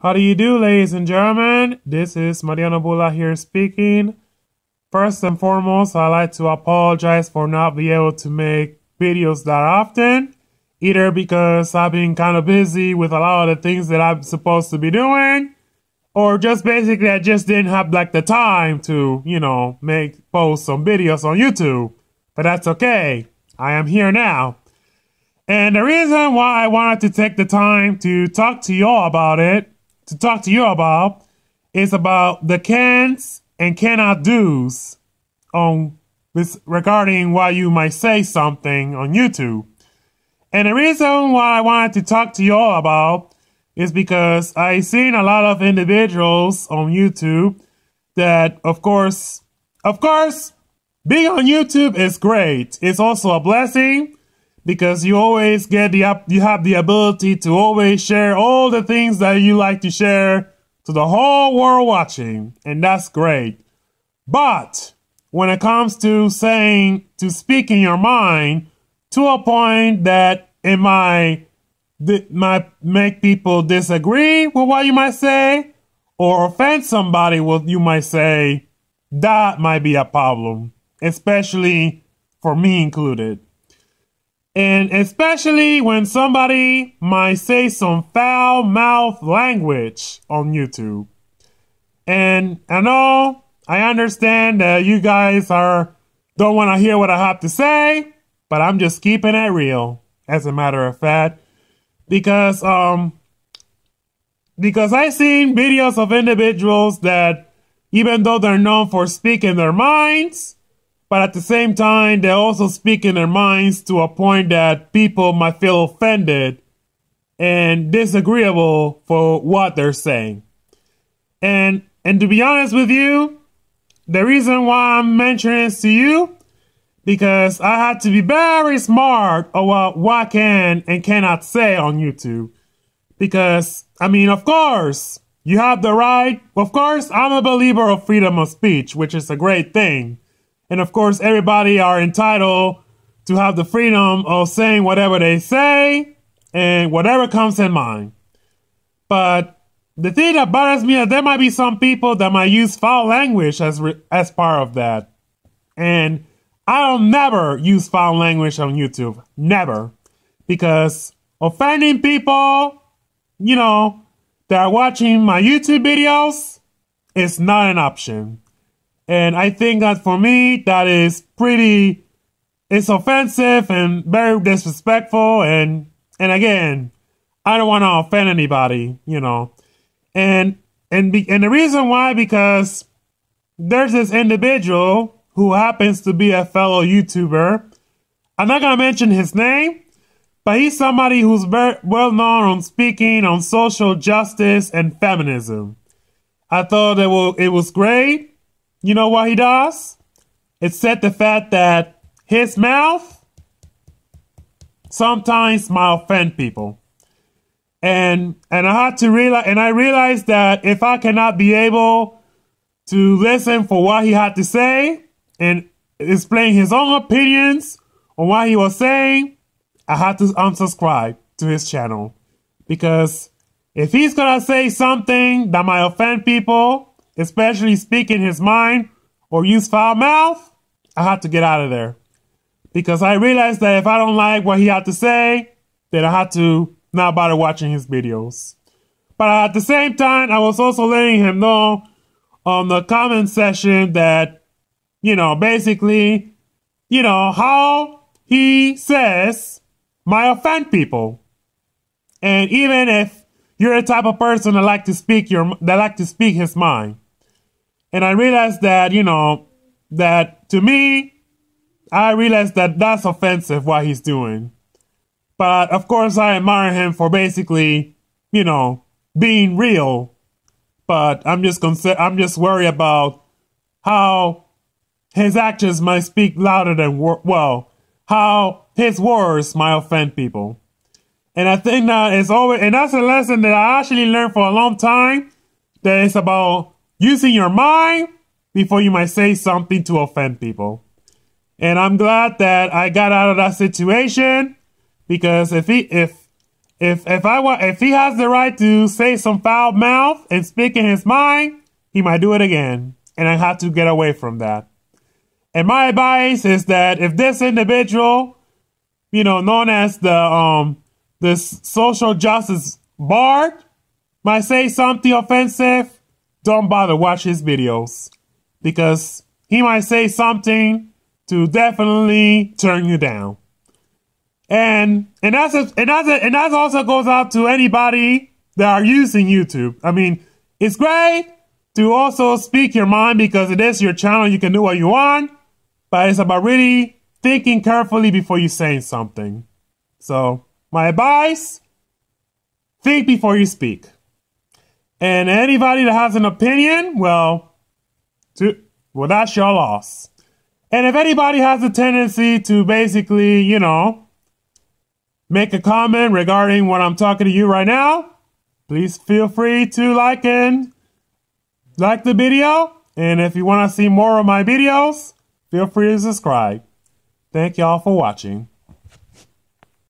How do you do, ladies and gentlemen? This is Mariano Bula here speaking. First and foremost, I'd like to apologize for not being able to make videos that often, either because I've been kind of busy with a lot of the things that I'm supposed to be doing, or just basically I just didn't have the time to, post some videos on YouTube. But that's okay. I am here now. And the reason why I wanted to take the time to talk to you about is about the cans and cannot do's on this regarding why you might say something on YouTube. And the reason why I wanted to talk to you all about is because I've seen a lot of individuals on YouTube that, of course, being on YouTube is great. It's also a blessing because you always you have the ability to always share all the things that you like to share to the whole world watching, and that's great. But when it comes to speaking your mind to a point that it might make people disagree with what you might say or offend somebody with what you might say, that might be a problem, especially for me included. And especially when somebody might say some foul-mouthed language on YouTube. And I understand that you guys don't want to hear what I have to say, but I'm just keeping it real, as a matter of fact. Because I've seen videos of individuals that, even though they're known for speaking their minds, but at the same time, they're also speaking their minds to a point that people might feel offended and disagreeable for what they're saying. And to be honest with you, the reason why I'm mentioning this to you, because I had to be very smart about what I can and cannot say on YouTube. Because, of course, you have the right. Of course, I'm a believer of freedom of speech, which is a great thing. And of course, everybody are entitled to have the freedom of saying whatever they say and whatever comes in mind. But the thing that bothers me is there might be some people that might use foul language as part of that. And I'll never use foul language on YouTube. Never. Because offending people, that are watching my YouTube videos is not an option. And I think that for me, that is it's offensive and very disrespectful. And again, I don't want to offend anybody, And the reason why, because there's this individual who happens to be a fellow YouTuber. I'm not going to mention his name, but he's somebody who's very well known on speaking on social justice and feminism. I thought it was great. You know what he does? It said the fact that his mouth sometimes might offend people. And I realized that if I cannot be able to listen for what he had to say and explain his own opinions on what he was saying, I had to unsubscribe to his channel. Because if he's gonna say something that might offend people, especially speaking his mind or use foul mouth, I had to get out of there. Because I realized that if I don't like what he had to say, then I had to not bother watching his videos. But at the same time, I was also letting him know on the comment section that, basically, how he says might offend people. And even if you're the type of person that like to speak his mind. And I realized that, that to me, I realized that that's offensive what he's doing. But of course, I admire him for basically, being real. But I'm just worried about how his actions might speak louder than how his words might offend people. And I think that and that's a lesson that I actually learned for a long time. That it's about using your mind before you might say something to offend people. And I'm glad that I got out of that situation, because if if he has the right to say some foul mouth and speak in his mind, he might do it again. And I have to get away from that. And my advice is that if this individual, known as the social justice bard, might say something offensive, don't bother watch his videos. Because he might say something to definitely turn you down. And that also goes out to anybody that are using YouTube. I mean, it's great to also speak your mind because it is your channel. You can do what you want, but it's about really thinking carefully before you say something. So my advice, think before you speak. And anybody that has an opinion, well, that's your loss. And if anybody has a tendency to basically, make a comment regarding what I'm talking to you right now, please feel free to like the video. And if you want to see more of my videos, feel free to subscribe. Thank y'all for watching.